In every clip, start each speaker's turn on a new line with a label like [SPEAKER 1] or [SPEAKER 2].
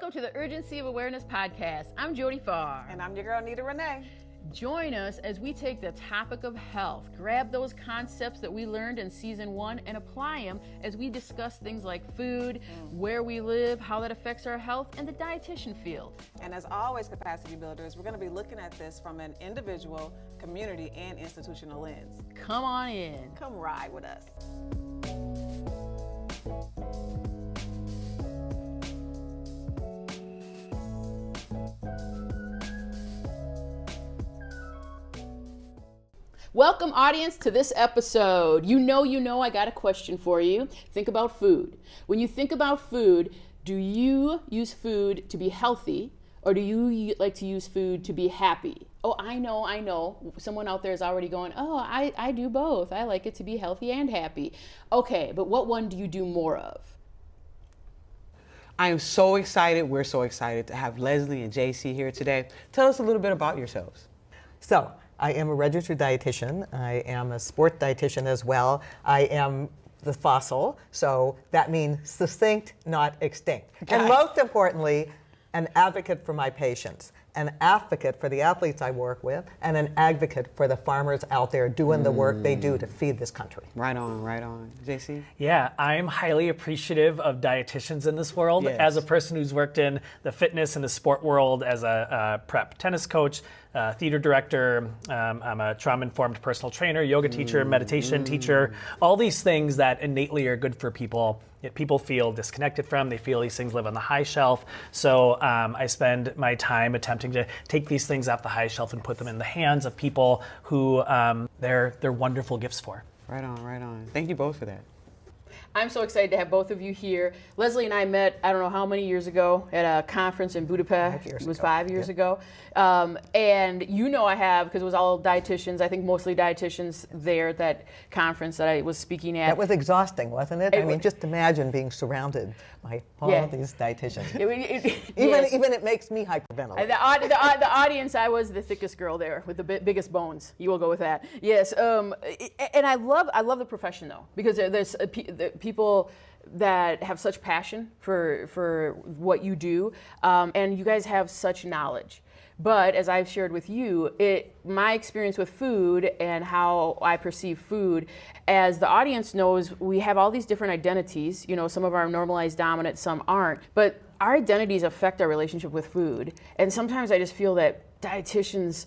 [SPEAKER 1] Welcome to the Urgency of Awareness podcast. I'm Jody Farr.
[SPEAKER 2] And I'm your girl, Nita Renee.
[SPEAKER 1] Join us as we take the topic of health, grab those concepts that we learned in season 1 and apply them as we discuss things like food, where we live, how that affects our health, and the dietitian field.
[SPEAKER 2] And as always, capacity builders, we're going to be looking at this from an individual, community, and institutional lens.
[SPEAKER 1] Come on in.
[SPEAKER 2] Come ride with us.
[SPEAKER 1] Welcome, audience, to this episode. You know, I got a question for you. Think about food. When you think about food, do you use food to be healthy, or do you like to use food to be happy? Oh, I know. Someone out there is already going, oh, I do both. I like it to be healthy and happy. Okay, but what one do you do more of?
[SPEAKER 3] I am so excited. We're so excited to have Leslie and JC here today. Tell us a little bit about yourselves.
[SPEAKER 4] So, I am a registered dietitian. I am a sport dietitian as well. I am the fossil, so that means succinct, not extinct. And most importantly, an advocate for my patients, an advocate for the athletes I work with, and an advocate for the farmers out there doing the work they do to feed this country.
[SPEAKER 3] Right on. JC?
[SPEAKER 5] Yeah, I'm highly appreciative of dietitians in this world.
[SPEAKER 3] Yes.
[SPEAKER 5] As a person who's worked in the fitness and the sport world as a prep tennis coach, theater director, I'm a trauma-informed personal trainer, yoga teacher, meditation teacher, all these things that innately are good for people. Yet people feel disconnected from, they feel these things live on the high shelf. So I spend my time attempting to take these things off the high shelf and put them in the hands of people who they're wonderful gifts for.
[SPEAKER 3] Right on. Thank you both for that.
[SPEAKER 1] I'm so excited to have both of you here. Leslie and I met, I don't know how many years ago, at a conference in Budapest.
[SPEAKER 4] 5 years
[SPEAKER 1] It was
[SPEAKER 4] ago.
[SPEAKER 1] 5 years ago. And you know I have, because it was all dietitians, I think mostly dietitians there at that conference that I was speaking at.
[SPEAKER 4] That was exhausting, wasn't it? I mean, just imagine being surrounded by all these dietitians. Even it makes me hyperventilate.
[SPEAKER 1] The audience, I was the thickest girl there with the biggest bones. You will go with that. Yes, and I love the profession though, because there's people that have such passion for what you do, and you guys have such knowledge. But as I've shared with you, my experience with food and how I perceive food, as the audience knows, we have all these different identities. You know, some of our normalized dominant, some aren't. But our identities affect our relationship with food. And sometimes I just feel that dietitians,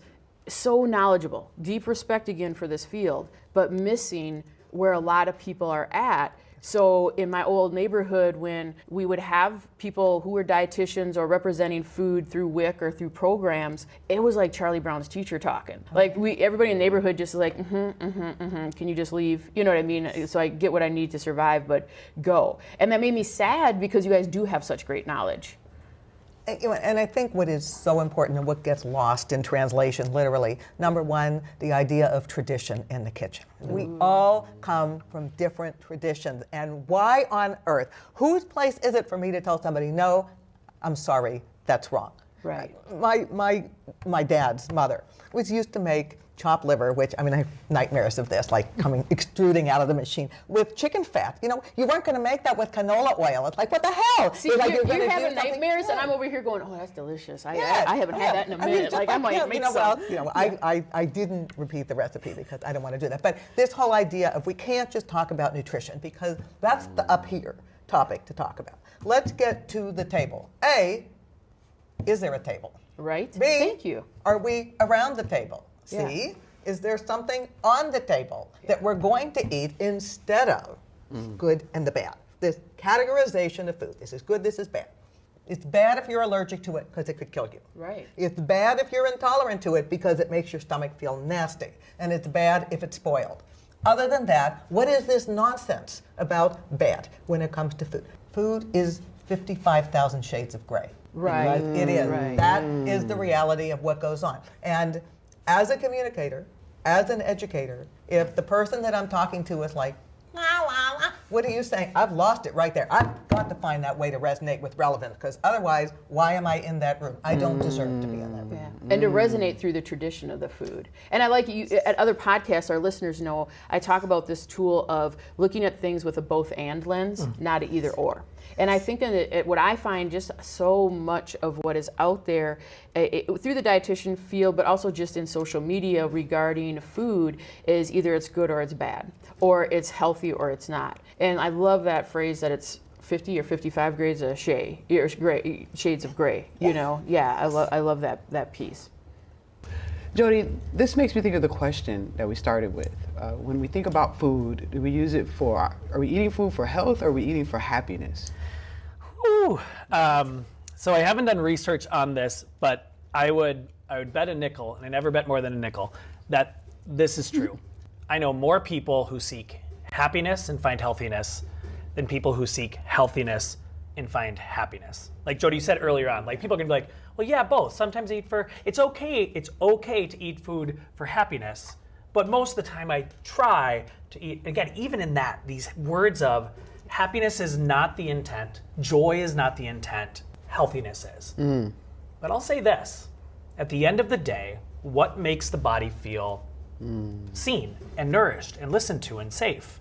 [SPEAKER 1] so knowledgeable, deep respect again for this field, but missing where a lot of people are at. So in my old neighborhood, when we would have people who were dietitians or representing food through WIC or through programs, it was like Charlie Brown's teacher talking. Like everybody in the neighborhood just like, can you just leave? You know what I mean? So I get what I need to survive, but go. And that made me sad because you guys do have such great knowledge.
[SPEAKER 4] And I think what is so important and what gets lost in translation, literally, number one, the idea of tradition in the kitchen. We all come from different traditions. And why on earth? Whose place is it for me to tell somebody, no, I'm sorry, that's wrong?
[SPEAKER 1] Right.
[SPEAKER 4] My dad's mother was used to make chopped liver, which, I mean, I have nightmares of this, like extruding out of the machine with chicken fat. You know, you weren't going to make that with canola oil. It's like, what the hell?
[SPEAKER 1] See, you're having nightmares, and I'm over here going, oh, that's delicious. I haven't had that in a minute.
[SPEAKER 4] I didn't repeat the recipe because I don't want to do that. But this whole idea of we can't just talk about nutrition because that's the up here topic to talk about. Let's get to the table. A, is there a table?
[SPEAKER 1] Right.
[SPEAKER 4] B,
[SPEAKER 1] thank you.
[SPEAKER 4] Are we around the table? C, is there something on the table that we're going to eat instead of good and the bad? This categorization of food. This is good, this is bad. It's bad if you're allergic to it because it could kill you.
[SPEAKER 1] Right.
[SPEAKER 4] It's bad if you're intolerant to it because it makes your stomach feel nasty. And it's bad if it's spoiled. Other than that, what is this nonsense about bad when it comes to food? Food is 55,000 shades of gray.
[SPEAKER 1] Right.
[SPEAKER 4] It is.
[SPEAKER 1] Right.
[SPEAKER 4] That is the reality of what goes on. And as a communicator, as an educator, if the person that I'm talking to is like, what are you saying? I've lost it right there. I've got want to find that way to resonate with relevance, because otherwise, why am I in that room? I don't deserve to be in that room.
[SPEAKER 1] Yeah. And to resonate through the tradition of the food. And I like you at other podcasts, our listeners know I talk about this tool of looking at things with a both and lens, not an either or. And I think that what I find just so much of what is out there through the dietitian field, but also just in social media regarding food, is either it's good or it's bad, or it's healthy or it's not. And I love that phrase that it's 50 or 55 grades of shade, or gray, shades of gray. You know, yeah, I love that piece.
[SPEAKER 3] Jody, this makes me think of the question that we started with. When we think about food, do we use it for, are we eating food for health or are we eating for happiness?
[SPEAKER 5] Ooh. So I haven't done research on this, but I would bet a nickel, and I never bet more than a nickel, that this is true. I know more people who seek happiness and find healthiness than people who seek healthiness and find happiness. Like Jody, you said earlier on, like people are gonna be like, well, yeah, both. Sometimes I eat it's okay to eat food for happiness, but most of the time I try to eat, again, even in that, these words of happiness is not the intent, joy is not the intent, healthiness is. But I'll say this, at the end of the day, what makes the body feel seen and nourished and listened to and safe?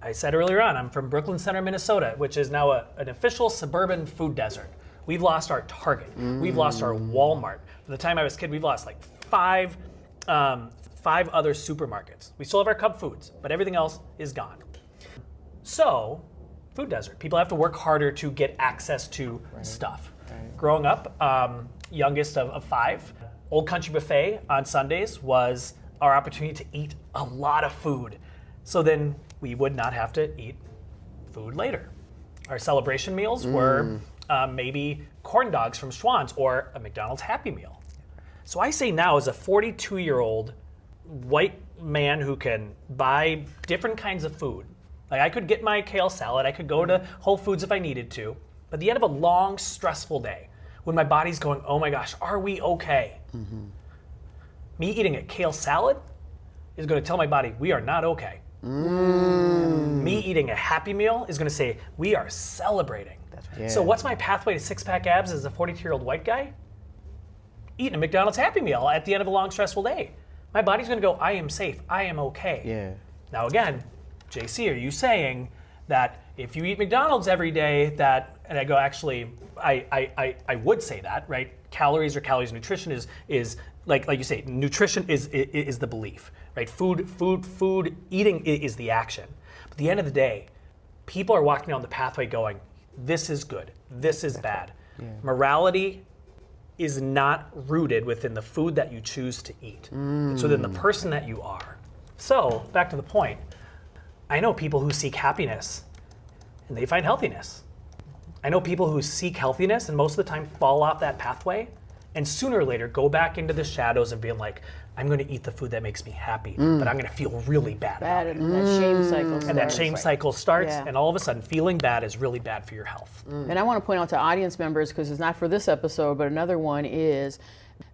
[SPEAKER 5] I said earlier on, I'm from Brooklyn Center, Minnesota, which is now an official suburban food desert. We've lost our Target. We've lost our Walmart. From the time I was a kid, we've lost like five other supermarkets. We still have our Cub Foods, but everything else is gone. So, food desert. People have to work harder to get access to stuff. Growing up, youngest of 5, Old Country Buffet on Sundays was our opportunity to eat a lot of food. So then we would not have to eat food later. Our celebration meals were maybe corn dogs from Schwann's or a McDonald's Happy Meal. So I say now, as a 42-year-old white man who can buy different kinds of food, like I could get my kale salad, I could go to Whole Foods if I needed to, but at the end of a long, stressful day, when my body's going, oh my gosh, are we okay? Me eating a kale salad is going to tell my body, we are not okay. Me eating a Happy Meal is going to say, we are celebrating. That's right. So what's my pathway to six-pack abs as a 42-year-old white guy? Eating a McDonald's Happy Meal at the end of a long, stressful day. My body's going to go, I am safe, I am okay.
[SPEAKER 3] Yeah.
[SPEAKER 5] Now again, JC, are you saying that if you eat McDonald's every day, that, and I go, actually, I would say that, right? Calories are calories. Nutrition is like you say, nutrition is the belief, right? Food, eating is the action. But at the end of the day, people are walking down the pathway going, this is good, this is bad. Yeah. Morality is not rooted within the food that you choose to eat. It's within the person that you are. So, back to the point, I know people who seek happiness and they find healthiness. I know people who seek healthiness and most of the time fall off that pathway and sooner or later go back into the shadows of being like, I'm going to eat the food that makes me happy, but I'm going to feel really bad about it.
[SPEAKER 1] And that shame cycle starts.
[SPEAKER 5] And that shame cycle starts,
[SPEAKER 1] Yeah.
[SPEAKER 5] and all of a sudden feeling bad is really bad for your health.
[SPEAKER 1] And I want to point out to audience members, because it's not for this episode, but another one is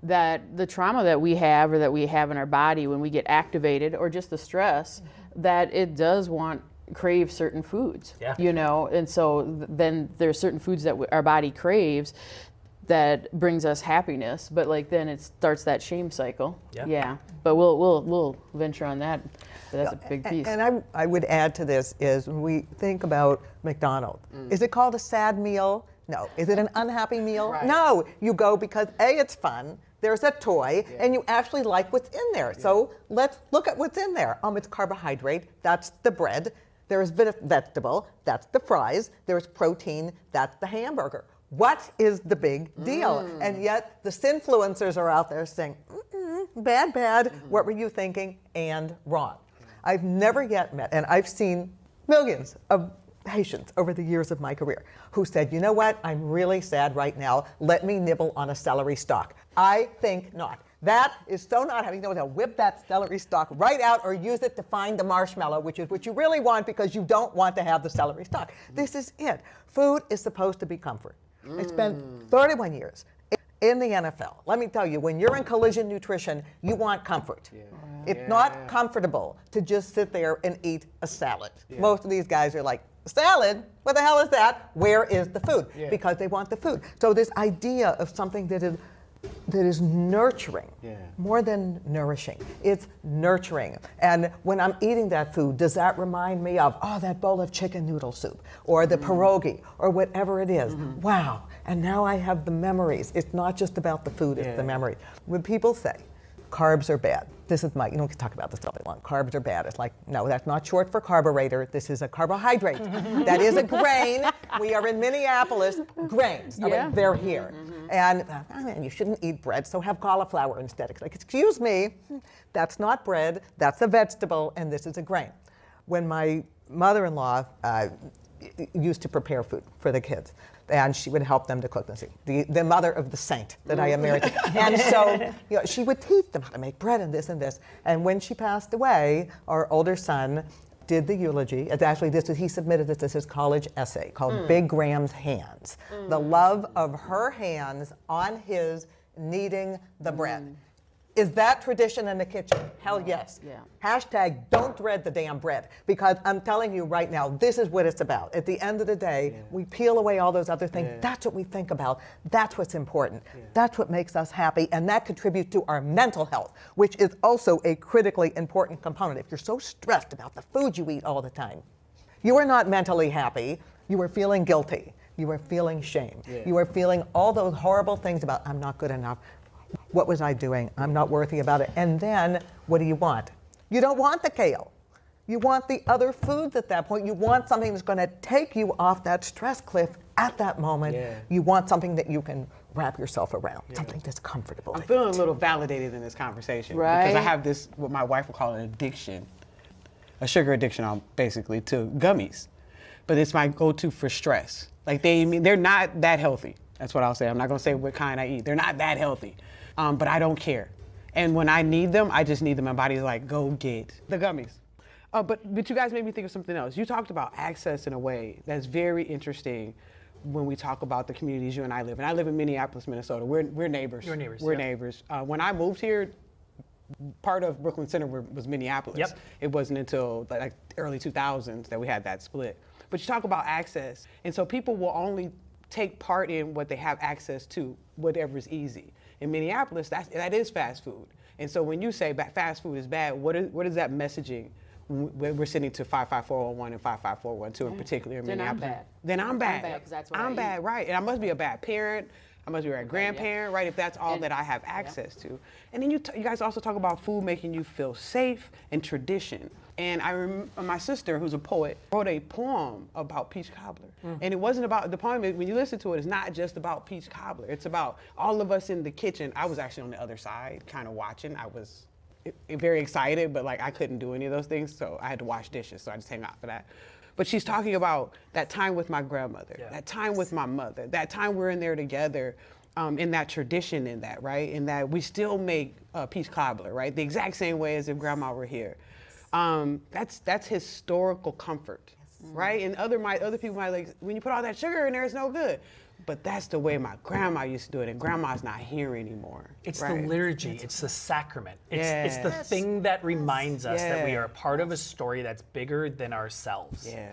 [SPEAKER 1] that the trauma that we have or that we have in our body when we get activated, or just the stress, that it does crave certain foods,
[SPEAKER 5] Yeah.
[SPEAKER 1] you know, and so then there's certain foods that our body craves that brings us happiness, but like then it starts that shame cycle.
[SPEAKER 5] Yeah.
[SPEAKER 1] But we'll venture on that. But that's a big piece.
[SPEAKER 4] And I would add to this is when we think about McDonald's, is it called a sad meal? No. Is it an unhappy meal?
[SPEAKER 3] Right.
[SPEAKER 4] No. You go because A, it's fun, there's a toy, and you actually like what's in there. So let's look at what's in there. It's carbohydrate, that's the bread. There's vegetable, that's the fries. There's protein, that's the hamburger. What is the big deal? And yet the sinfluencers are out there saying, bad, what were you thinking? And wrong. I've never yet met, and I've seen millions of patients over the years of my career who said, you know what, I'm really sad right now, let me nibble on a celery stalk. I think not. That is so not having to whip that celery stalk right out or use it to find the marshmallow, which is what you really want because you don't want to have the celery stalk. This is it. Food is supposed to be comfort. I spent 31 years in the NFL. Let me tell you, when you're in collision nutrition, you want comfort. It's not comfortable to just sit there and eat a salad. Most of these guys are like, salad, what the hell is that? Where is the food?
[SPEAKER 3] Yeah.
[SPEAKER 4] Because they want the food. So this idea of something that is nurturing, more than nourishing. It's nurturing. And when I'm eating that food, does that remind me of, that bowl of chicken noodle soup, or the pierogi, or whatever it is? Wow. And now I have the memories. It's not just about the food, it's the memory. When people say, carbs are bad. This is we can talk about this all day long. Carbs are bad. It's like, no, that's not short for carburetor. This is a carbohydrate. That is a grain. We are in Minneapolis. Grains. Okay, they're here. And you shouldn't eat bread, so have cauliflower instead. It's like, excuse me, that's not bread. That's a vegetable, and this is a grain. When my mother-in-law used to prepare food for the kids, and she would help them to cook. The mother of the saint that I am married to. And so she would teach them how to make bread and this and this. And when she passed away, our older son did the eulogy. It's actually, he submitted this as his college essay called Big Graham's Hands. The love of her hands on his kneading the bread. Is that tradition in the kitchen? Hell yes.
[SPEAKER 1] Yeah.
[SPEAKER 4] Hashtag don't dread the damn bread, because I'm telling you right now, this is what it's about. At the end of the day, we peel away all those other things. That's what we think about. That's what's important. That's what makes us happy, and that contributes to our mental health, which is also a critically important component. If you're so stressed about the food you eat all the time, you are not mentally happy. You are feeling guilty. You are feeling shame. You are feeling all those horrible things about, I'm not good enough. What was I doing? I'm not worthy about it. And then, what do you want? You don't want the kale. You want the other foods at that point. You want something that's going to take you off that stress cliff at that moment. You want something that you can wrap yourself around, something that's comfortable.
[SPEAKER 3] I'm feeling a little validated in this conversation.
[SPEAKER 1] Right.
[SPEAKER 3] Because I have this, what my wife would call an addiction, a sugar addiction basically, to gummies. But it's my go-to for stress. Like they're not that healthy. That's what I'll say. I'm not going to say what kind I eat. They're not that healthy. But I don't care. And when I need them, I just need them. My body's like, go get the gummies. But you guys made me think of something else. You talked about access in a way that's very interesting when we talk about the communities you and I live in. I live in Minneapolis, Minnesota. We're neighbors.
[SPEAKER 5] You're neighbors.
[SPEAKER 3] We're neighbors. When I moved here, part of Brooklyn Center was Minneapolis.
[SPEAKER 5] Yep.
[SPEAKER 3] It wasn't until like early 2000s that we had that split. But you talk about access. And so people will only take part in what they have access to, whatever's easy. In Minneapolis, that is fast food. And so when you say fast food is bad, what is that messaging when we're sitting to 55401 and 55412 in particular in Minneapolis?
[SPEAKER 1] I'm bad.
[SPEAKER 3] Then I'm bad.
[SPEAKER 1] I'm bad 'cause that's what
[SPEAKER 3] I'm
[SPEAKER 1] I
[SPEAKER 3] bad,
[SPEAKER 1] eat.
[SPEAKER 3] right. And I must be a bad parent. I must be a bad grandparent, right, if that's all that I have access to. And then you guys also talk about food making you feel safe and tradition. And I remember my sister, who's a poet, wrote a poem about peach cobbler. And it wasn't about, the poem, when you listen to it, it's not just about peach cobbler. It's about all of us in the kitchen. I was actually on the other side, kind of watching. I was very excited, but like I couldn't do any of those things, so I had to wash dishes, so I just hang out for that. But she's talking about that time with my grandmother, that time with my mother, that time we're in there together, in that tradition, in that, right? In that we still make peach cobbler, right? The exact same way as if grandma were here. That's historical comfort, right? And other people might like, when you put all that sugar in there, it's no good. But that's the way my grandma used to do it, and grandma's not here anymore.
[SPEAKER 5] It's
[SPEAKER 3] right?
[SPEAKER 5] the liturgy, it's the sacrament. It's the thing that reminds us that we are a part of a story that's bigger than ourselves.
[SPEAKER 3] Yeah.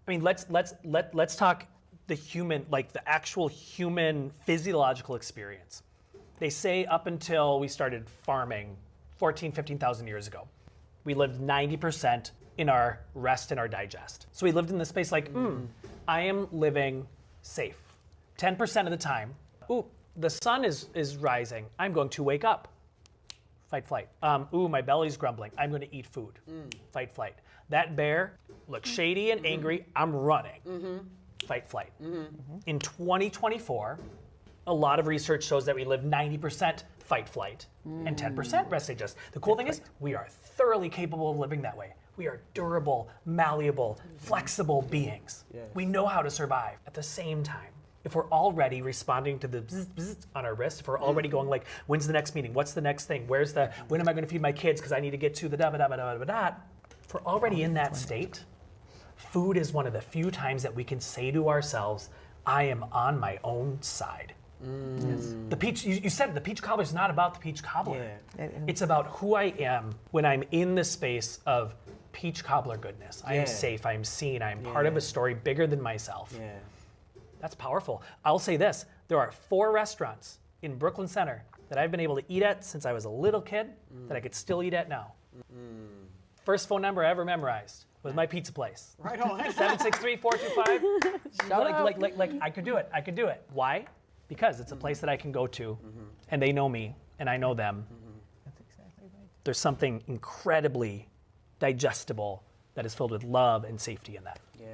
[SPEAKER 5] I mean, let's talk the human, like the actual human physiological experience. They say up until we started farming 15,000 years ago, we lived 90% in our rest and our digest. So we lived in this space like, I am living safe. 10% of the time, the sun is rising. I'm going to wake up. Fight, flight. My belly's grumbling. I'm going to eat food. Fight, flight. That bear looks shady and angry. I'm running. Fight, flight. In 2024, a lot of research shows that we live 90% fight, flight and 10% rest, digest. The cool thing is we are thoroughly capable of living that way. We are durable, malleable, flexible beings. We know how to survive. At the same time, if we're already responding to the bzz, bzz on our wrist, if we're already going like, when's the next meeting? What's the next thing? When am I going to feed my kids? Because I need to get to the da-ba-da-ba-da-ba-da. If we're already in that state, food is one of the few times that we can say to ourselves, I am on my own side. The peach, you said it, the peach cobbler is not about the peach cobbler. It's about who I am when I'm in the space of peach cobbler goodness. I
[SPEAKER 6] Yeah.
[SPEAKER 5] am safe, I am seen, I am part of a story bigger than myself.
[SPEAKER 6] Yeah.
[SPEAKER 5] That's powerful. I'll say this, there are 4 restaurants in Brooklyn Center that I've been able to eat at since I was a little kid that I could still eat at now. First phone number I ever memorized was my pizza place.
[SPEAKER 3] Right on.
[SPEAKER 5] 763-425. Like I could do it. I could do it. Why? Because it's a place that I can go to, and they know me, and I know them.
[SPEAKER 4] That's exactly right.
[SPEAKER 5] There's something incredibly digestible that is filled with love and safety in that.
[SPEAKER 6] Yeah.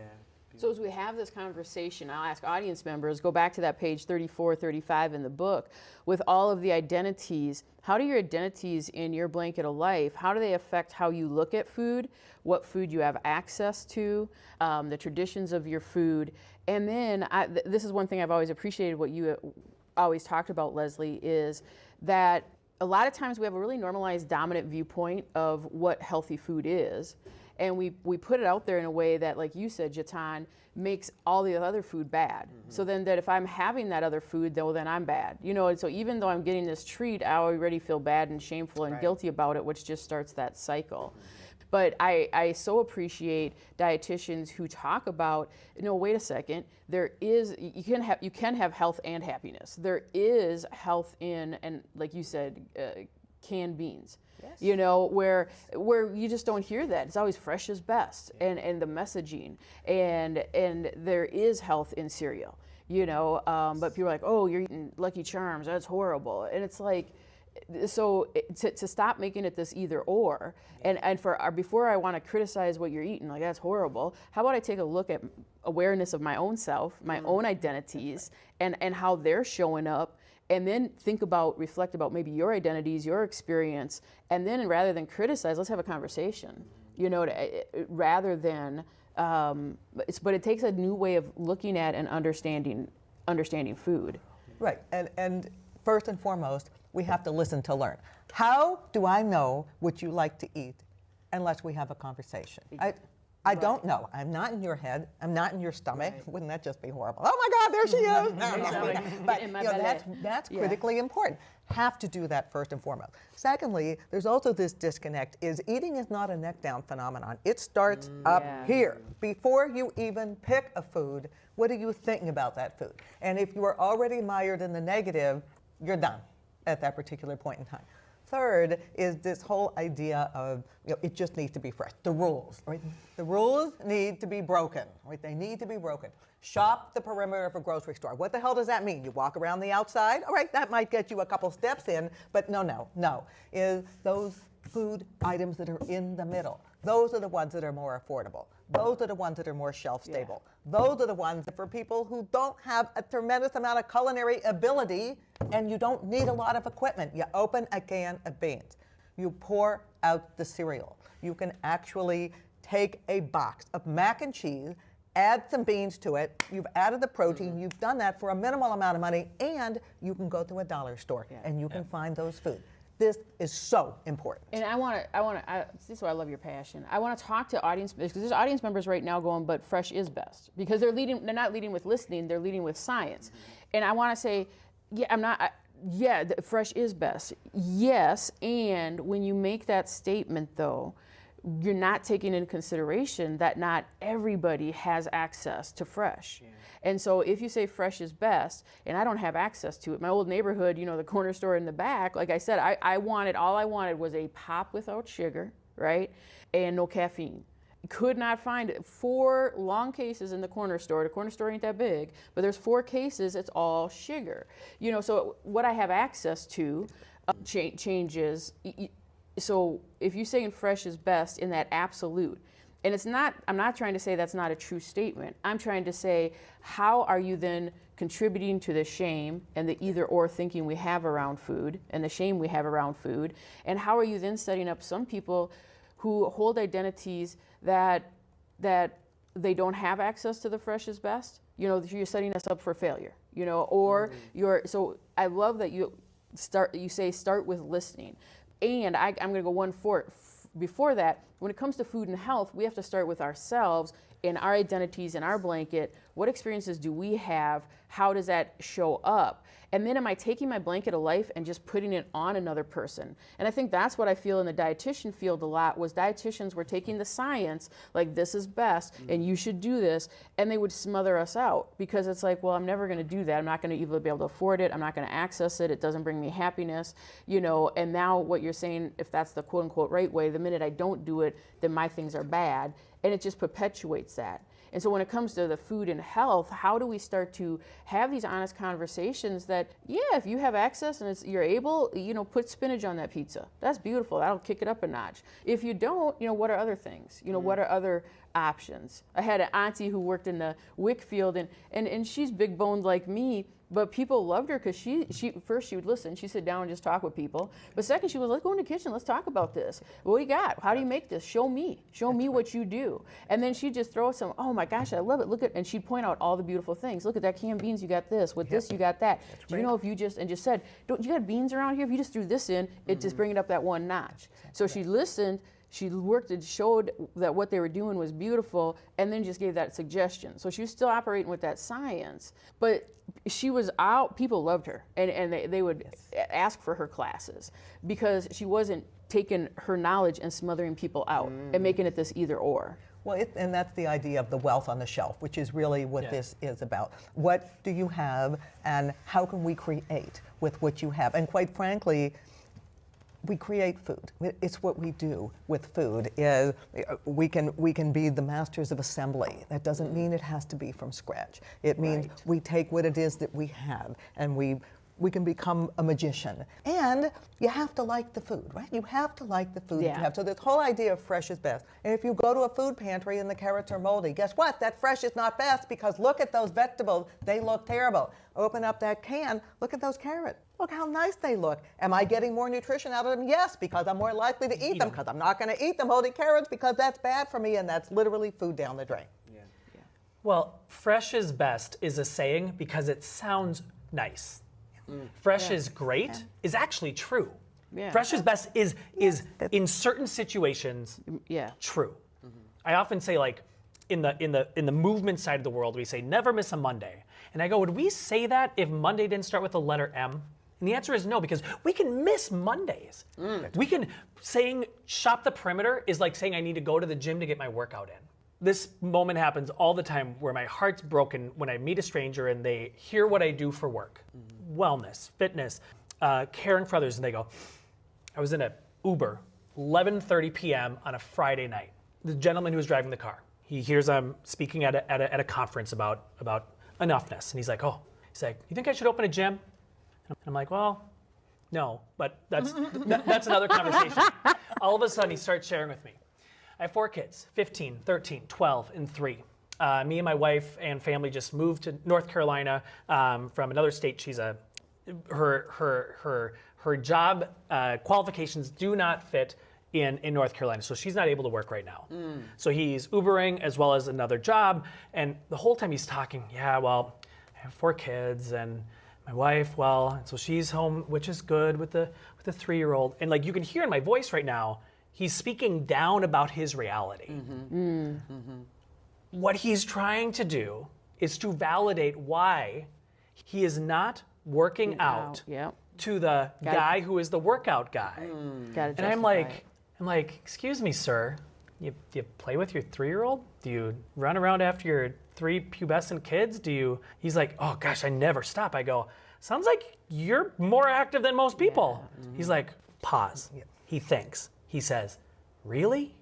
[SPEAKER 1] So as we have this conversation, I'll ask audience members, go back to that page 34, 35 in the book, with all of the identities. How do your identities in your blanket of life, how do they affect how you look at food, what food you have access to, the traditions of your food? And then, this is one thing I've always appreciated what you always talked about, Leslie, is that a lot of times we have a really normalized dominant viewpoint of what healthy food is. And we put it out there in a way that, like you said, Jatan, makes all the other food bad. So then that if I'm having that other food, though, then I'm bad. You know, and so even though I'm getting this treat, I already feel bad and shameful and guilty about it, which just starts that cycle. But I so appreciate dietitians who talk about, no, wait a second, there is, you can have health and happiness. There is health in, and like you said, canned beans. Yes. You know, where you just don't hear that. It's always fresh is best, and the messaging, and there is health in cereal, you know, but people are like, oh, you're eating Lucky Charms, that's horrible. And it's like, so to stop making it this either or, and before I want to criticize what you're eating, like that's horrible, how about I take a look at awareness of my own self, my own identities, and how they're showing up, and then reflect about maybe your identities, your experience, and then rather than criticize, let's have a conversation, you know, rather than, but it takes a new way of looking at and understanding food.
[SPEAKER 4] Right, and first and foremost, we have to listen to learn. How do I know what you like to eat unless we have a conversation? I don't know. I'm not in your head. I'm not in your stomach. Wouldn't that just be horrible? Oh my God, there she is. But you know, that's critically important. Have to do that first and foremost. Secondly, there's also this disconnect, is eating is not a neck down phenomenon. It starts up here. Before you even pick a food, what are you thinking about that food? And if you are already mired in the negative, you're done at that particular point in time. Third is this whole idea of, you know, it just needs to be fresh. The rules, right? The rules need to be broken, right? They need to be broken. Shop the perimeter of a grocery store. What the hell does that mean? You walk around the outside? All right, that might get you a couple steps in, but no. Is those food items that are in the middle. Those are the ones that are more affordable. Those are the ones that are more shelf stable. Those are the ones that for people who don't have a tremendous amount of culinary ability and you don't need a lot of equipment. You open a can of beans. You pour out the cereal. You can actually take a box of mac and cheese, add some beans to it. You've added the protein. You've done that for a minimal amount of money, and you can go to a dollar store and you can find those foods. This is so important.
[SPEAKER 1] And this is why I love your passion. I want to talk to audience members, because there's audience members right now going, but fresh is best. Because they're not leading with listening, they're leading with science. And I want to say, fresh is best. Yes, and when you make that statement though, you're not taking into consideration that not everybody has access to fresh. And so if you say fresh is best, and I don't have access to it, my old neighborhood, you know, the corner store in the back, like I said, all I wanted was a pop without sugar, right? And no caffeine. Could not find it. 4 long cases in the corner store. The corner store ain't that big, but there's 4 cases, it's all sugar. You know, so what I have access to changes. So if you're saying fresh is best in that absolute, and I'm not trying to say that's not a true statement. I'm trying to say, how are you then contributing to the shame and the either or thinking we have around food and the shame we have around food? And how are you then setting up some people who hold identities that they don't have access to the fresh is best? You know, you're setting us up for failure, you know, or so I love that you say start with listening. And I'm going to go before that, when it comes to food and health, we have to start with ourselves and our identities and our blanket. What experiences do we have? How does that show up? And then am I taking my blanket of life and just putting it on another person? And I think that's what I feel in the dietitian field a lot, was dietitians were taking the science, like this is best and you should do this, and they would smother us out, because it's like, well, I'm never going to do that. I'm not going to even be able to afford it. I'm not going to access it. It doesn't bring me happiness, you know. And now what you're saying, if that's the quote unquote right way, the minute I don't do it, then my things are bad. And it just perpetuates that. And so when it comes to the food and health, how do we start to have these honest conversations that, yeah, if you have access and you're able, you know, put spinach on that pizza. That's beautiful. That'll kick it up a notch. If you don't, you know, what are other things? You know, what are other options? I had an auntie who worked in the WIC field, and she's big boned like me, but people loved her because she first she would listen. She'd sit down and just talk with people. But second, she was, let's go in the kitchen. Let's talk about this. What do you got? How do you make this? Show me. Show me what you do. And then she'd just throw some, oh my gosh, I love it. Look at, and she'd point out all the beautiful things. Look at that canned beans. You got this. With this, you got that. Do you know if you just said, don't you got beans around here? If you just threw this in, it just bring it up that one notch. So she listened. She worked and showed that what they were doing was beautiful, and then just gave that suggestion. So she was still operating with that science, but she was out, people loved her, and they would ask for her classes, because she wasn't taking her knowledge and smothering people out and making it this either or.
[SPEAKER 4] Well, and that's the idea of the wealth on the shelf, which is really what this is about. What do you have, and how can we create with what you have? And quite frankly, we create food. It's what we do with food. Is we can be the masters of assembly. That doesn't mean it has to be from scratch. It means we take what it is that we have, and we can become a magician. And you have to like the food, right? You have to like the food that you have. So this whole idea of fresh is best. And if you go to a food pantry and the carrots are moldy, guess what? That fresh is not best, because look at those vegetables. They look terrible. Open up that can, look at those carrots. Look how nice they look. Am I getting more nutrition out of them? Yes, because I'm more likely to eat them, because I'm not going to eat the moldy carrots because that's bad for me, and that's literally food down the drain.
[SPEAKER 5] Well, fresh is best is a saying because it sounds nice. Fresh is great is actually true. Fresh is best is in certain situations true. I often say, like, in the movement side of the world, we say never miss a Monday. And I go, would we say that if Monday didn't start with the letter M? And the answer is no, because we can miss Mondays. Saying shop the perimeter is like saying I need to go to the gym to get my workout in. This moment happens all the time where my heart's broken when I meet a stranger and they hear what I do for work. Wellness, fitness, caring for others, and they go, I was in an Uber, 11:30 p.m. on a Friday night. The gentleman who was driving the car, he hears I'm speaking at a conference about enoughness, and he's like, you think I should open a gym? And I'm like, well, no, but that's another conversation. All of a sudden, he starts sharing with me. I have 4 kids, 15, 13, 12, and 3. Me and my wife and family just moved to North Carolina from another state. Her job qualifications do not fit in North Carolina, so she's not able to work right now. So he's Ubering as well as another job, and the whole time he's talking, I have 4 kids, and my wife, and so she's home, which is good, with the 3-year-old. And like you can hear in my voice right now, he's speaking down about his reality. What he's trying to do is to validate why he is not working out to the guy who is the workout guy. And I'm like, excuse me, sir, you play with your 3-year-old? Do you run around after your 3 pubescent kids? He's like, oh gosh, I never stop. I go, sounds like you're more active than most people. He's like, pause. He thinks. He says, really?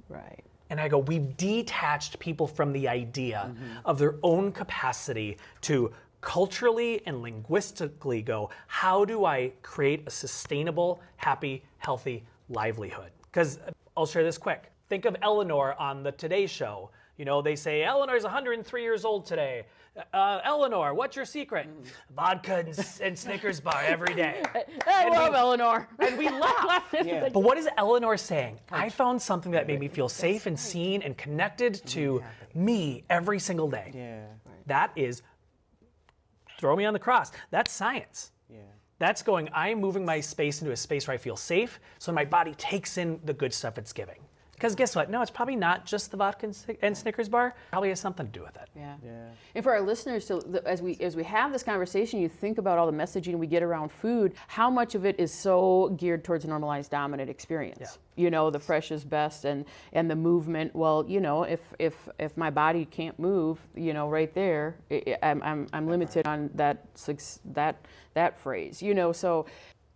[SPEAKER 1] Right.
[SPEAKER 5] And I go, we've detached people from the idea of their own capacity to culturally and linguistically go, how do I create a sustainable, happy, healthy livelihood? Because I'll share this quick. Think of Eleanor on the Today Show. You know, they say, Eleanor's 103 years old today. Eleanor, what's your secret? Vodka and Snickers bar every day.
[SPEAKER 1] I love Eleanor.
[SPEAKER 5] And we laugh. But what is Eleanor saying? I found something that made me feel safe and seen and connected to me every single day. That is, throw me on the cross. That's science. That's going, I'm moving my space into a space where I feel safe, so my body takes in the good stuff it's giving. Because guess what? No, it's probably not just the vodka and Snickers bar. Probably has something to do with it.
[SPEAKER 1] Yeah. And for our listeners, as we have this conversation, you think about all the messaging we get around food. How much of it is so geared towards a normalized dominant experience? You know, the fresh is best, and the movement. Well, you know, if my body can't move, you know, right there, I'm limited on that phrase. You know, so.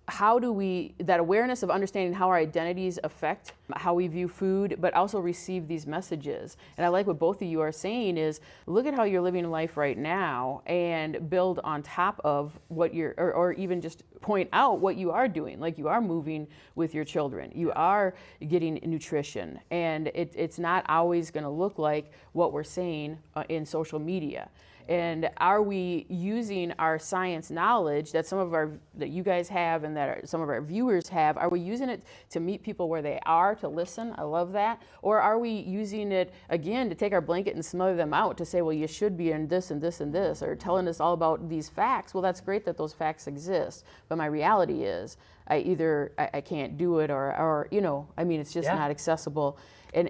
[SPEAKER 1] How do we, that awareness of understanding how our identities affect how we view food, but also receive these messages. And I like what both of you are saying is, look at how you're living life right now and build on top of what you're, or even just point out what you are doing. Like you are moving with your children, you are getting nutrition, and it's not always gonna look like what we're saying in social media. And are we using our science knowledge that that you guys have and that some of our viewers have, are we using it to meet people where they are, to listen? I love that. Or are we using it, again, to take our blanket and smother them out, to say, well, you should be in this and this and this, or telling us all about these facts? Well, that's great that those facts exist, but my reality is I can't do it, or you know, I mean, it's just not accessible. And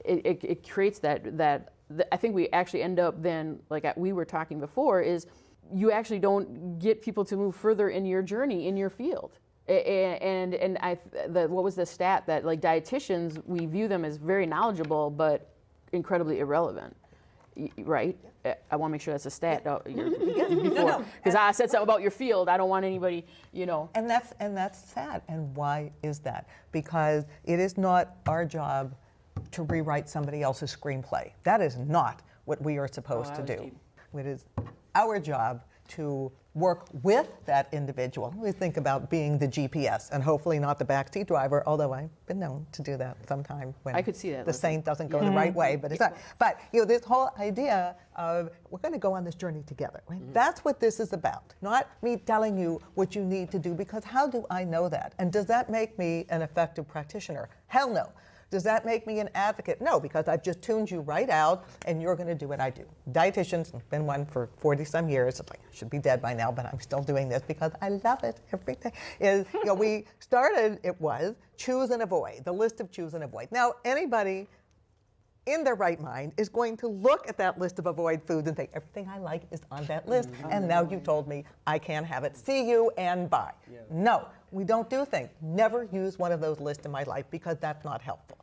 [SPEAKER 1] it creates that I think we actually end up then, like we were talking before, is you actually don't get people to move further in your journey, in your field. What was the stat that, like, dietitians, we view them as very knowledgeable, but incredibly irrelevant, right? I want to make sure that's a stat. Because I said something about your field. I don't want anybody, you know.
[SPEAKER 4] And that's sad. And why is that? Because it is not our job to rewrite somebody else's screenplay. That is not what we are supposed to do. It is our job to work with that individual. We think about being the GPS and hopefully not the backseat driver, although I've been known to do that sometime when
[SPEAKER 1] I could see that,
[SPEAKER 4] the saint doesn't go the right way, but it's not. But you know, this whole idea of we're going to go on this journey together, right? That's what this is about, not me telling you what you need to do, because how do I know that? And does that make me an effective practitioner? Hell no. Does that make me an advocate? No, because I've just tuned you right out and you're going to do what I do. Dietitians, I've been one for 40 some years. It's like, I should be dead by now, but I'm still doing this because I love it every day. We started, it was choose and avoid, the list of choose and avoid. Now, anybody in their right mind is going to look at that list of avoid foods and think, everything I like is on that list, and now you told me I can't have it. See you and bye. Yeah. No, we don't do things. Never use one of those lists in my life, because that's not helpful.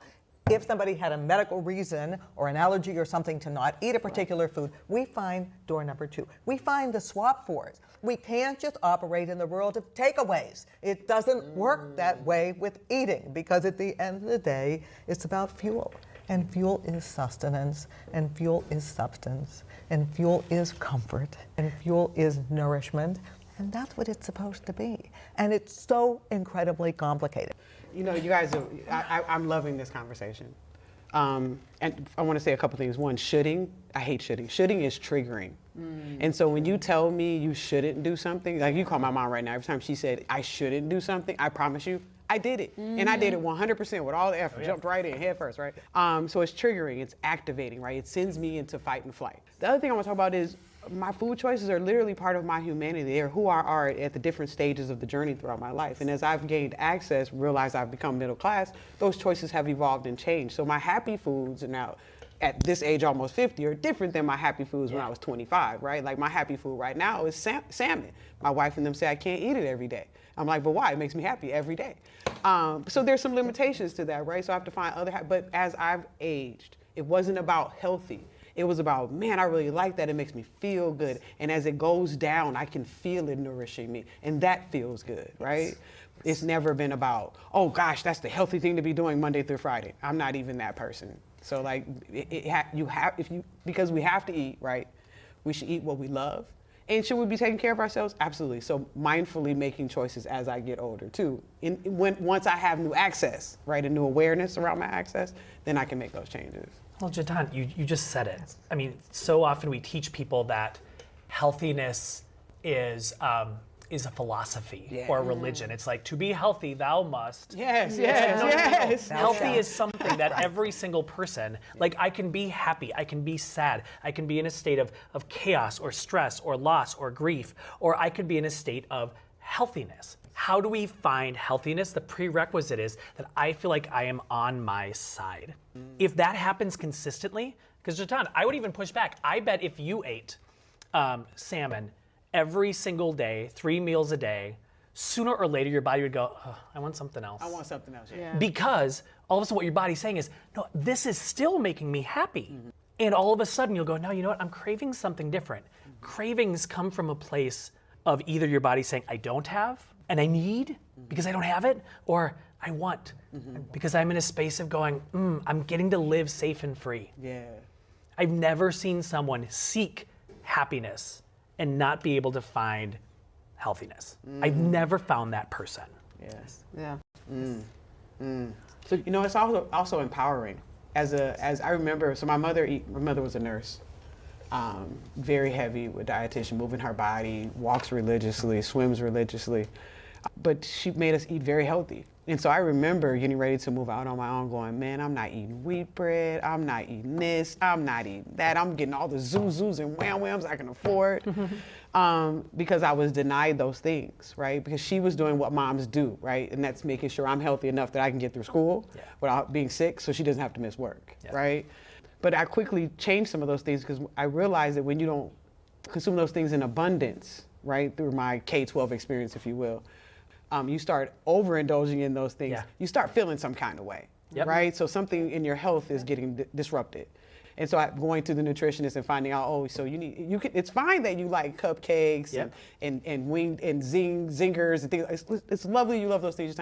[SPEAKER 4] If somebody had a medical reason or an allergy or something to not eat a particular food, we find door number 2. We find the swap fors. We can't just operate in the world of takeaways. It doesn't work that way with eating, because at the end of the day, it's about fuel. And fuel is sustenance, and fuel is substance, and fuel is comfort, and fuel is nourishment, and that's what it's supposed to be. And it's so incredibly complicated.
[SPEAKER 3] You know, you guys, I'm loving this conversation. And I want to say a couple things. One, shoulding. I hate shoulding. Shoulding is triggering. And so when you tell me you shouldn't do something, like you call my mom right now, every time she said I shouldn't do something, I promise you, I did it. And I did it 100% with all the effort, jumped right in, head first, right? So it's triggering, it's activating, right? It sends me into fight and flight. The other thing I want to talk about is my food choices are literally part of my humanity. They're who I are at the different stages of the journey throughout my life. And as I've gained access, realized I've become middle class, those choices have evolved and changed. So my happy foods are now, at this age, almost 50, are different than my happy foods when I was 25, right? Like my happy food right now is salmon. My wife and them say I can't eat it every day. I'm like, but why? It makes me happy every day. So there's some limitations to that, right? So I have to find other, but as I've aged, it wasn't about healthy. It was about, man, I really like that. It makes me feel good. And as it goes down, I can feel it nourishing me. And that feels good, right? It's never been about, oh gosh, that's the healthy thing to be doing Monday through Friday. I'm not even that person. So like, because we have to eat, right? We should eat what we love. And should we be taking care of ourselves? Absolutely. So mindfully making choices as I get older too. Once I have new access, right, and new awareness around my access, then I can make those changes.
[SPEAKER 5] Well, Jatan, you just said it. I mean, so often we teach people that healthiness is a philosophy or a religion. It's like, to be healthy, thou must.
[SPEAKER 3] Yes.
[SPEAKER 5] Healthy is something that every single person, like, I can be happy, I can be sad, I can be in a state of chaos or stress or loss or grief, or I could be in a state of healthiness. How do we find healthiness? The prerequisite is that I feel like I am on my side. If that happens consistently, because Jatan, I would even push back. I bet if you ate salmon every single day, 3 meals a day, sooner or later your body would go, oh, I want something else.
[SPEAKER 3] I want something else.
[SPEAKER 1] Yeah.
[SPEAKER 5] Because all of a sudden what your body's saying is, no, this is still making me happy. And all of a sudden you'll go, no, you know what, I'm craving something different. Cravings come from a place of either your body saying, I don't have, and I need because I don't have it, or I want because I'm in a space of going, I'm getting to live safe and free.
[SPEAKER 3] Yeah.
[SPEAKER 5] I've never seen someone seek happiness and not be able to find healthiness. I've never found that person.
[SPEAKER 3] Yes.
[SPEAKER 1] Yeah.
[SPEAKER 3] So you know, it's also empowering. As I remember, so my mother was a nurse, very heavy with dietitian, moving her body, walks religiously, swims religiously, but she made us eat very healthy. And so I remember getting ready to move out on my own, going, man, I'm not eating wheat bread, I'm not eating this, I'm not eating that, I'm getting all the zoos and whams I can afford, because I was denied those things, right? Because she was doing what moms do, right? And that's making sure I'm healthy enough that I can get through school without being sick, so she doesn't have to miss work, right? But I quickly changed some of those things because I realized that when you don't consume those things in abundance, right, through my K-12 experience, if you will, you start overindulging in those things, you start feeling some kind of way, right? So something in your health is getting disrupted. And so I'm going to the nutritionist and finding out, oh, so it's fine that you like cupcakes and wing and zingers and things. It's lovely you love those things.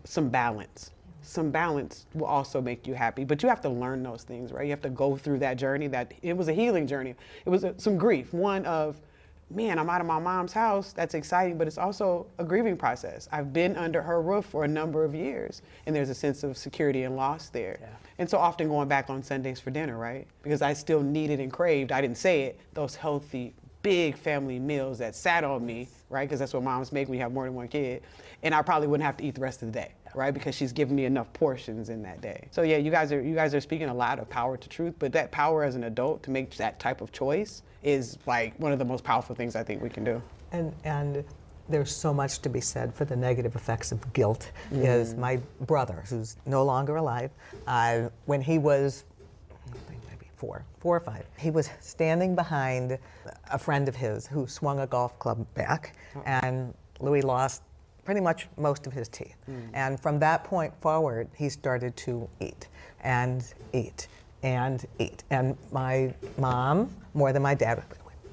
[SPEAKER 3] Some balance. Some balance will also make you happy, but you have to learn those things, right? You have to go through that journey. That it was a healing journey. It was some grief. One of, man, I'm out of my mom's house. That's exciting, but it's also a grieving process. I've been under her roof for a number of years, and there's a sense of security and loss there. Yeah. And so often going back on Sundays for dinner, right? Because I still needed and craved, I didn't say it, those healthy, big family meals that sat on me, right? Because that's what moms make when you have more than one kid. And I probably wouldn't have to eat the rest of the day, right? Because she's giving me enough portions in that day. So yeah, you guys are speaking a lot of power to truth, but that power as an adult to make that type of choice is like one of the most powerful things I think we can do.
[SPEAKER 4] And there's so much to be said for the negative effects of guilt. Is my brother, who's no longer alive, when he was maybe four or five, he was standing behind a friend of his who swung a golf club back, and Louis lost pretty much most of his teeth. And from that point forward, he started to eat and eat and eat. And my mom, more than my dad, we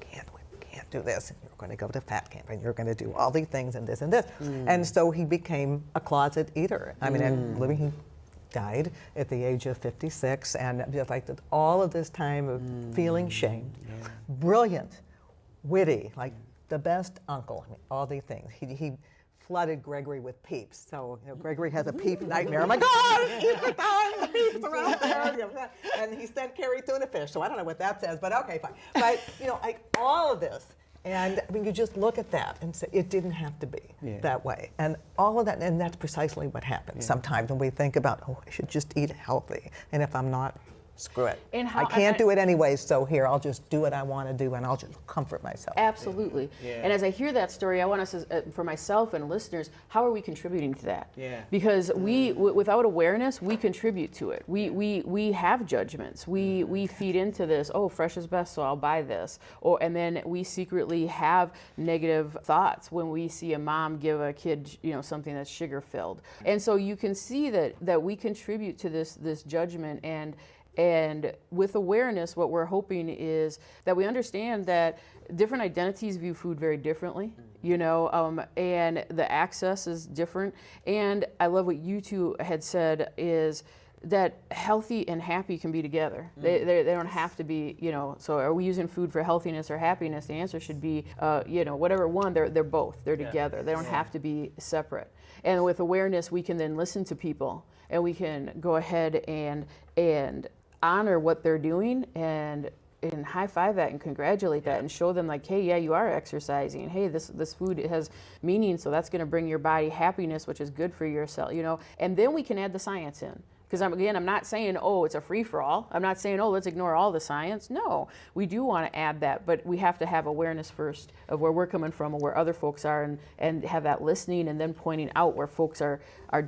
[SPEAKER 4] can't do this. And you're going to go to fat camp, and you're going to do all these things and this and this. And so he became a closet eater. I mean, and Louis, he died at the age of 56, and just like all of this time of feeling shamed. Brilliant, witty, like the best uncle. I mean, all these things. He flooded Gregory with peeps. So Gregory has a peep nightmare. I'm like, oh, the peeps are out there. And he sent Carrie tuna fish. So I don't know what that says, but okay, fine. But like all of this. And I mean, you just look at that and say, it didn't have to be that way. And all of that, and that's precisely what happens sometimes when we think about, oh, I should just eat healthy. And if I'm not, screw it.
[SPEAKER 1] And
[SPEAKER 4] I can't do it anyway, so here, I'll just do what I want to do, and I'll just comfort myself.
[SPEAKER 1] Absolutely. And as I hear that story, I want us, for myself and listeners, how are we contributing to that? Because we, without awareness, we contribute to it. We have judgments. We feed into this, oh, fresh is best, so I'll buy this. And then we secretly have negative thoughts when we see a mom give a kid, something that's sugar-filled. And so you can see that we contribute to this judgment, and with awareness, what we're hoping is that we understand that different identities view food very differently, and the access is different. And I love what you two had said is that healthy and happy can be together. They don't have to be, so are we using food for healthiness or happiness? The answer should be, whatever one, they're both, they're together. They don't have to be separate. And with awareness, we can then listen to people, and we can go ahead and honor what they're doing and high five that and congratulate that and show them like, hey, yeah, you are exercising. Hey, this food has meaning, so that's going to bring your body happiness, which is good for yourself, And then we can add the science in. Because I'm not saying, oh, it's a free-for-all. I'm not saying, oh, let's ignore all the science. No, we do want to add that, but we have to have awareness first of where we're coming from and where other folks are, and have that listening, and then pointing out where folks are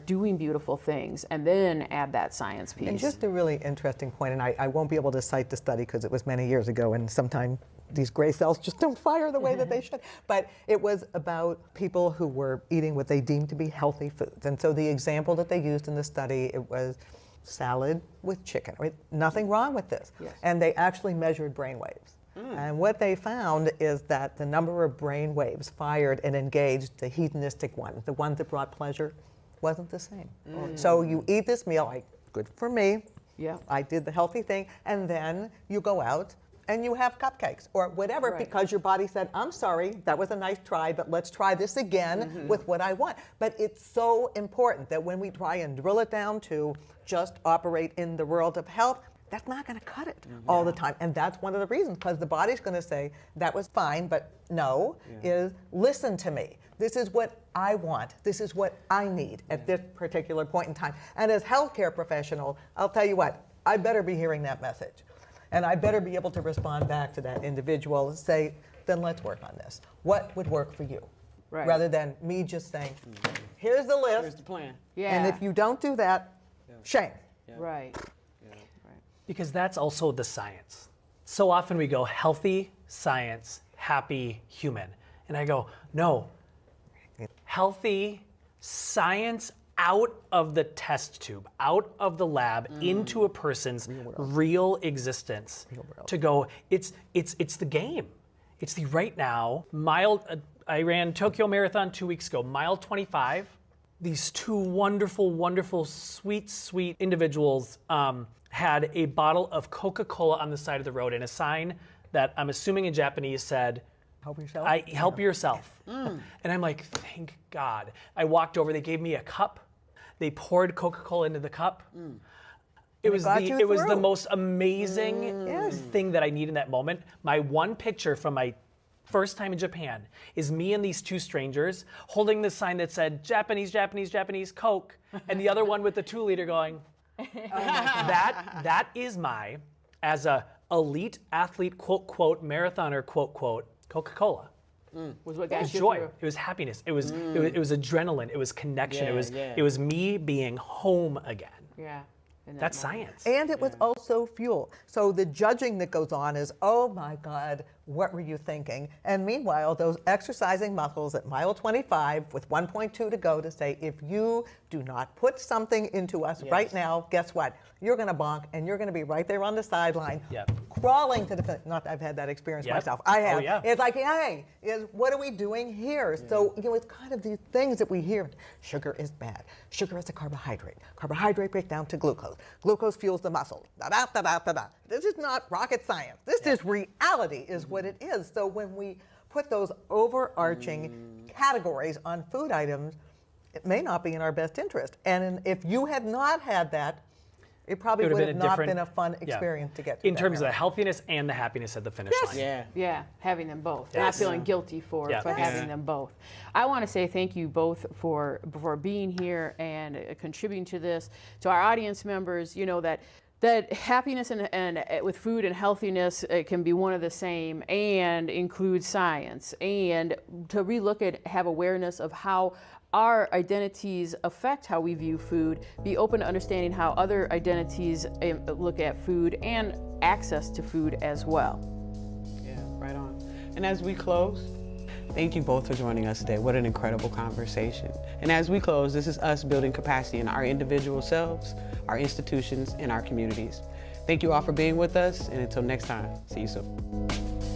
[SPEAKER 1] doing beautiful things, and then add that science piece.
[SPEAKER 4] And just a really interesting point, and I won't be able to cite the study because it was many years ago, and sometimes these gray cells just don't fire the way that they should. But it was about people who were eating what they deemed to be healthy foods. And so the example that they used in the study, it was salad with chicken. Right? Nothing wrong with this.
[SPEAKER 1] Yes.
[SPEAKER 4] And they actually measured brain waves. And what they found is that the number of brain waves fired and engaged, the hedonistic ones, the ones that brought pleasure, wasn't the same. So you eat this meal, like, good for me.
[SPEAKER 1] Yeah.
[SPEAKER 4] I did the healthy thing, and then you go out and you have cupcakes or whatever,
[SPEAKER 1] Right.
[SPEAKER 4] because your body said, I'm sorry, that was a nice try, but let's try this again with what I want. But it's so important that when we try and drill it down to just operate in the world of health, that's not going to cut it all the time. And that's one of the reasons, because the body's going to say, that was fine, but no, is listen to me. This is what I want. This is what I need at this particular point in time. And as healthcare professional, I'll tell you what, I better be hearing that message. And I better be able to respond back to that individual and say, then let's work on this. What would work for you?
[SPEAKER 1] Right.
[SPEAKER 4] Rather than me just saying, here's the list.
[SPEAKER 3] Here's the plan.
[SPEAKER 1] Yeah.
[SPEAKER 4] And if you don't do that, shame.
[SPEAKER 1] Right.
[SPEAKER 5] Because that's also the science. So often we go healthy, science, happy, human. And I go, no, healthy, science out of the test tube, out of the lab, into a person's real existence. To go, it's the game. It's the right now. I ran Tokyo Marathon 2 weeks ago, mile 25. These two wonderful, sweet individuals had a bottle of Coca-Cola on the side of the road and a sign that I'm assuming in Japanese said,
[SPEAKER 4] Help yourself.
[SPEAKER 5] help yourself. And I'm like, thank God. I walked over, they gave me a cup. They poured Coca-Cola into the cup. It was
[SPEAKER 4] got you
[SPEAKER 5] the
[SPEAKER 4] through.
[SPEAKER 5] most amazing thing that I need in that moment. My one picture from my first time in Japan is me and these two strangers holding this sign that said Japanese, Coke, and the other one with the 2-liter going, that is my, as a elite athlete, quote, marathoner, quote, Coca-Cola.
[SPEAKER 1] Was what
[SPEAKER 5] It
[SPEAKER 1] got
[SPEAKER 5] was
[SPEAKER 1] you
[SPEAKER 5] joy.
[SPEAKER 1] through.
[SPEAKER 5] It was happiness. It was adrenaline. It was connection.
[SPEAKER 3] Yeah,
[SPEAKER 5] It was me being home again.
[SPEAKER 1] Yeah. in that
[SPEAKER 5] That's
[SPEAKER 1] moment.
[SPEAKER 5] science.
[SPEAKER 4] And it was also fuel. So the judging that goes on is, oh my God, what were you thinking? And meanwhile, those exercising muscles at mile 25 with 1.2 to go to say, if you do not put something into us right now, guess what? You're going to bonk and you're going to be right there on the sideline, crawling to the finish. Not that I've had that experience myself. I have.
[SPEAKER 5] Oh, yeah.
[SPEAKER 4] It's like, hey, what are we doing here? So, it's kind of these things that we hear. Sugar is bad. Sugar is a carbohydrate. Carbohydrate breaks down to glucose. Glucose fuels the muscle. Da-da-da-da-da-da. This is not rocket science. This is reality, is what it is. So when we put those overarching categories on food items, it may not be in our best interest. And if you had not had that, it probably would have not been a fun experience to get through.
[SPEAKER 5] In terms of the healthiness and the happiness at the finish line.
[SPEAKER 1] Yeah, having them both.
[SPEAKER 5] Yes.
[SPEAKER 1] Not feeling guilty for it, but
[SPEAKER 5] Yes.
[SPEAKER 1] having them both. I want to say thank you both for being here and contributing to this. To our audience members, that happiness and with food and healthiness can be one of the same and include science, and to relook at, have awareness of how our identities affect how we view food, be open to understanding how other identities look at food and access to food as well.
[SPEAKER 3] Yeah, right on. And as we close, thank you both for joining us today. What an incredible conversation. And as we close, this is us building capacity in our individual selves, our institutions, and our communities. Thank you all for being with us, and until next time, see you soon.